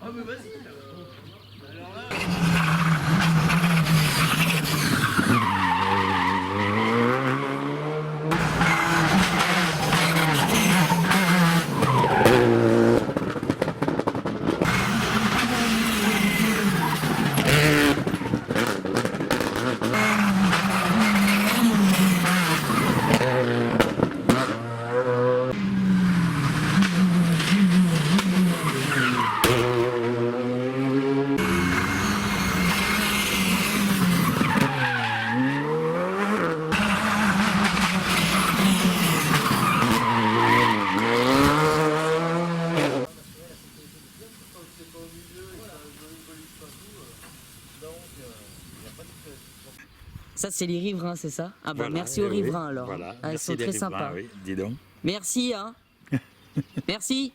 Ah mais vas-y. Alors là... Ça, c'est les riverains, c'est ça? Ah bah Voilà, merci aux riverains alors. Voilà. Ah, ils Merci sont les très riverains, sympas. oui, dis donc. Merci, hein. Merci.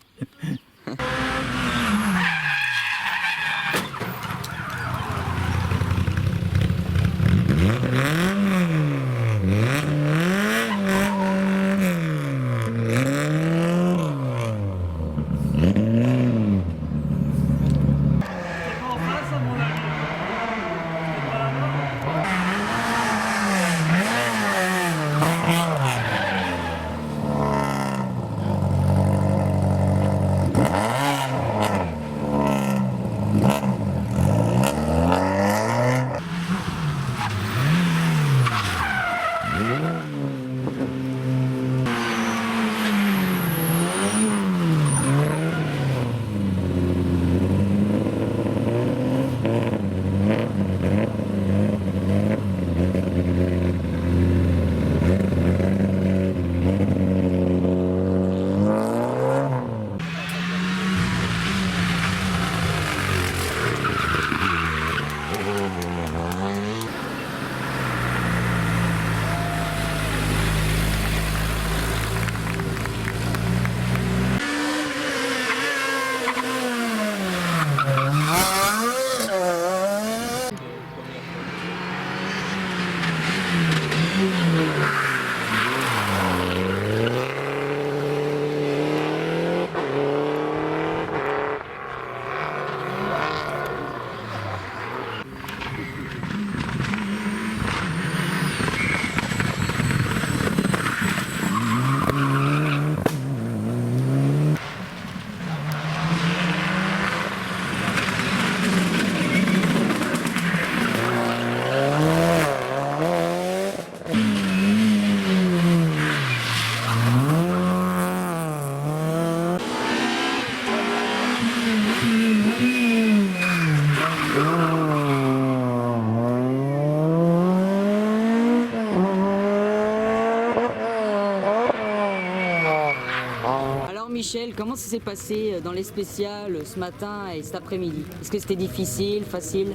Alors Michel, comment ça s'est passé dans les spéciales ce matin et cet après-midi? Est-ce que c'était difficile, facile?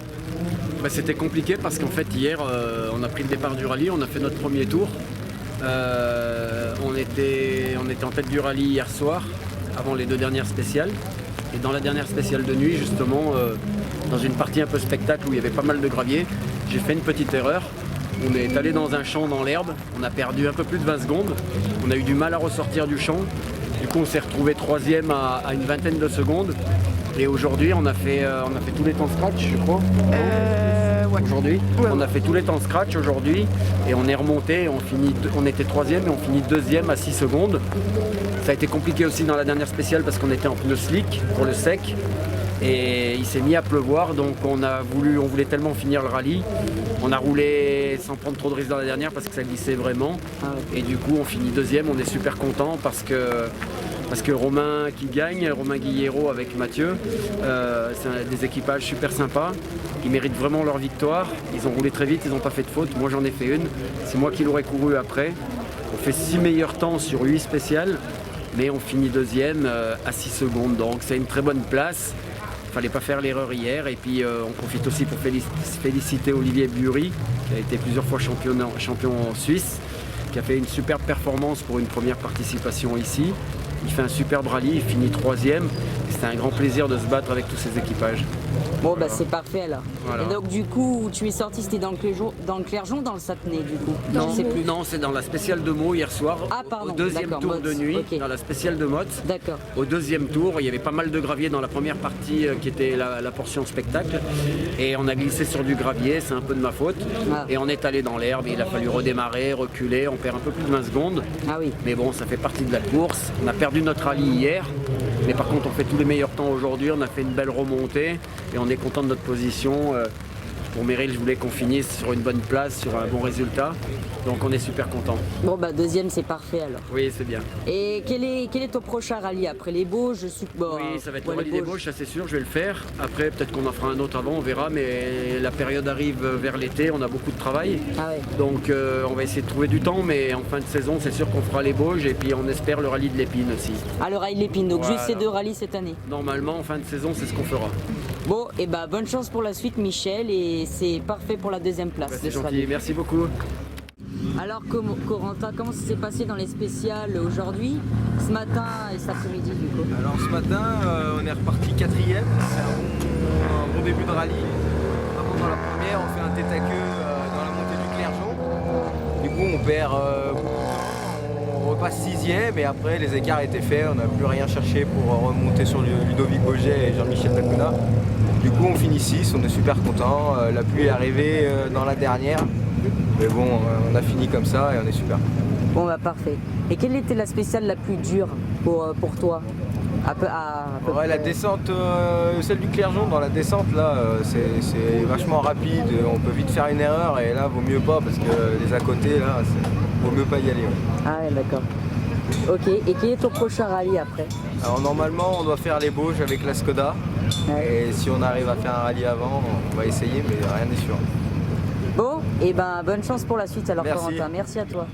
Bah, c'était compliqué parce qu'en fait hier on a pris le départ du rallye, on a fait notre premier tour. On était en tête du rallye hier soir, avant les deux dernières spéciales. Et dans la dernière spéciale de nuit, justement, dans une partie un peu spectacle où il y avait pas mal de gravier, j'ai fait une petite erreur. On est allé dans un champ dans l'herbe, on a perdu un peu plus de 20 secondes, on a eu du mal à ressortir du champ. Du coup on s'est retrouvé troisième à une vingtaine de secondes. Et aujourd'hui on a fait tous les temps scratch, je crois. Ouais. Aujourd'hui, Ouais. on a fait tous les temps scratch aujourd'hui et on est remonté, on était troisième et on finit deuxième à 6 secondes. Ça a été compliqué aussi dans la dernière spéciale parce qu'on était en pneu slick pour le sec et il s'est mis à pleuvoir, donc on voulait tellement finir le rallye. On a roulé sans prendre trop de risques dans la dernière parce que ça glissait vraiment. Et du coup on finit deuxième, on est super content parce que Romain qui gagne, Romain Guillero avec Mathieu, c'est des équipages super sympas. Ils méritent vraiment leur victoire. Ils ont roulé très vite, ils n'ont pas fait de faute. Moi j'en ai fait une. C'est moi qui l'aurais couru après. On fait 6 meilleurs temps sur 8 spéciales, mais on finit deuxième à 6 secondes. Donc c'est une très bonne place. Il ne fallait pas faire l'erreur hier. Et puis on profite aussi pour féliciter Olivier Bury, qui a été plusieurs fois champion suisse, qui a fait une superbe performance pour une première participation ici. Il fait un superbe rallye, il finit troisième. c'est un grand plaisir de se battre avec tous ces équipages. Bon, bah c'est parfait alors. Voilà. Et donc, du coup, où tu es sorti, c'était dans le Clergeon, dans le Sapnay, du coup? Non, Je sais plus. non, c'est dans la spéciale de Meaux hier soir, Ah, pardon, au deuxième d'accord, tour Motte, de nuit, ok. dans la spéciale de Motte. D'accord. Au deuxième tour, il y avait pas mal de gravier dans la première partie qui était la portion spectacle. Et on a glissé sur du gravier, c'est un peu de ma faute. Ah. Et on est allé dans l'herbe, il a fallu redémarrer, reculer, on perd un peu plus de 20 secondes. Ah oui. Mais bon, ça fait partie de la course. On a perdu notre rallye hier. Mais par contre, on fait tous les meilleurs temps aujourd'hui. On a fait une belle remontée et on est content de notre position. Pour Meryl, je voulais qu'on finisse sur une bonne place, sur un bon résultat. Donc on est super content. Bon, bah deuxième, c'est parfait alors. Oui, c'est bien. Et quel est ton prochain rallye après les Bauges? Je suis... bon, Oui, ça va être ouais, le rallye des Bauges, ça c'est sûr, je vais le faire. Après, peut-être qu'on en fera un autre avant, on verra. Mais la période arrive vers l'été, on a beaucoup de travail. Ah ouais. Donc on va essayer de trouver du temps. Mais en fin de saison, c'est sûr qu'on fera les Bauges. Et puis on espère le rallye de l'Épine aussi. Ah, le rallye l'Épine, donc Voilà. juste ces 2 rallyes cette année. Normalement, en fin de saison, c'est ce qu'on fera. Bon, et bah bonne chance pour la suite, Michel, et c'est parfait pour la deuxième place Bah, de c'est ce gentil, rallye. merci beaucoup. Alors, Corentin, comment ça s'est passé dans les spéciales aujourd'hui, ce matin et cet après-midi du coup? Alors ce matin, on est reparti 4e, c'est un bon début de rallye. Par contre, dans la première, on fait un tête à queue dans la montée du Clergeon. Du coup, on perd beaucoup de temps, on repasse 6e et après les écarts étaient faits, on n'a plus rien cherché pour remonter sur Ludovic Boget et Jean-Michel Lacuna. Du coup, on finit 6, on est super content. La pluie est arrivée dans la dernière, mais bon, on a fini comme ça et on est super. Bon, bah parfait. Et quelle était la spéciale la plus dure pour toi? À peu Ouais, la près. descente, celle du Clergeon, dans la descente là, c'est vachement rapide, on peut vite faire une erreur et là vaut mieux pas parce que les à côté là, vaut mieux pas y aller. Ouais. Ah ouais, d'accord. Ok, et quel est ton prochain rallye après? Alors normalement on doit faire les Bauges avec la Skoda Ouais. et si on arrive à faire un rallye avant, on va essayer mais rien n'est sûr. Bon, et ben bonne chance pour la suite alors, Merci. Corentin. Merci à toi.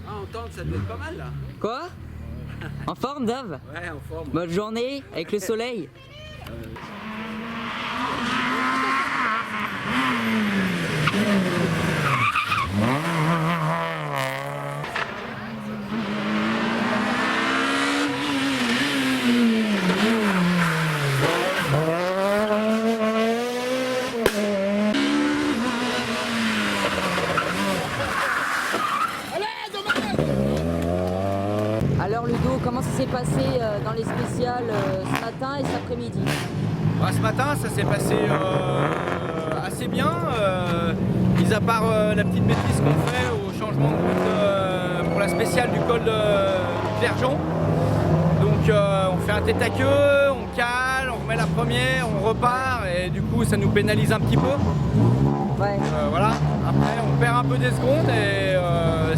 Ah, on tente, ça doit être pas mal là. Quoi? En forme, Dave? Ouais, en forme. Bonne journée avec le soleil. Alors Ludo, comment ça s'est passé dans les spéciales ce matin et cet après-midi? Bah, ce matin, ça s'est passé assez bien, mis à part la petite bêtise qu'on fait au changement de route pour la spéciale du col du Clergeon. Donc on fait un tête à queue, on cale, on remet la première, on repart et du coup ça nous pénalise un petit peu. Ouais. Voilà. Après on perd un peu des secondes et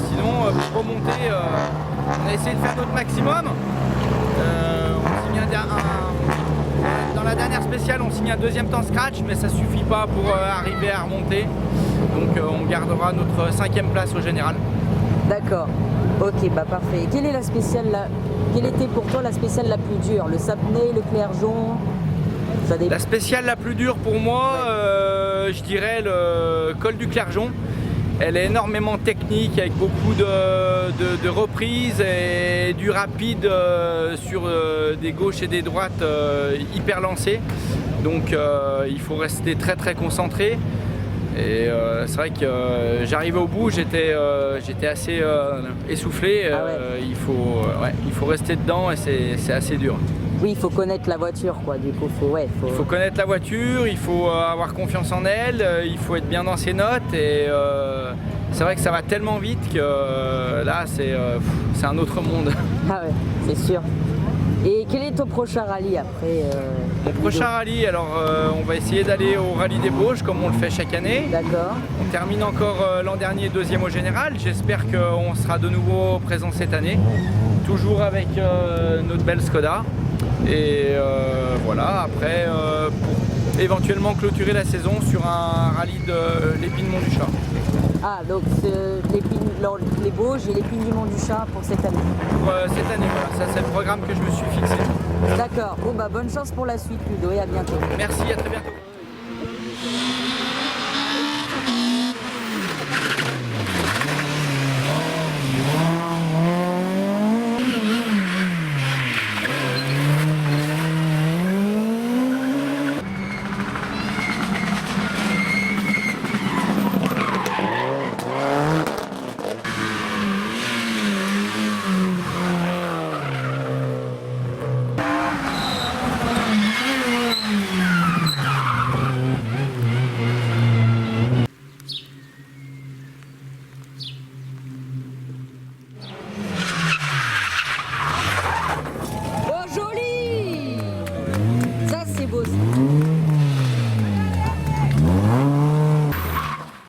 sinon pour remonter, on a essayé de faire notre maximum. On signe dans la dernière spéciale, on signe un deuxième temps scratch, mais ça suffit pas pour arriver à remonter. Donc on gardera notre 5e place au général. D'accord. Ok, bah parfait. Et quelle est la spéciale quelle était pour toi la spéciale la plus dure? Le Sapnay, le Clergeon? Ça dépend. La spéciale la plus dure pour moi, je dirais le col du Clergeon. Elle est énormément technique avec beaucoup de reprises et du rapide sur des gauches et des droites hyper lancées. Donc il faut rester très très concentré. Et c'est vrai que j'arrivais au bout, j'étais assez essoufflé. Ah ouais. Il faut rester dedans et c'est assez dur. Oui, il faut connaître la voiture, quoi. Du coup, Il faut connaître la voiture, il faut avoir confiance en elle, il faut être bien dans ses notes et c'est vrai que ça va tellement vite que là c'est un autre monde. Ah ouais, c'est sûr. Et quel est ton prochain rallye après Mon prochain rallye, alors on va essayer d'aller au rallye des Bauges comme on le fait chaque année. D'accord. On termine encore l'an dernier deuxième au général. J'espère qu'on sera de nouveau présent cette année. Toujours avec notre belle Skoda. Et voilà, après pour éventuellement clôturer la saison sur un rallye de l'Épine Mont-du-Chat. Ah, donc les Bauges et l'Épine du Mont-du-Chat pour cette année. Pour cette année, voilà, ça c'est le programme que je me suis fixé. D'accord. Bon, bah, bonne chance pour la suite, Ludo, et à bientôt. Merci, à très bientôt. Oh, joli! Ça, c'est beau, ça.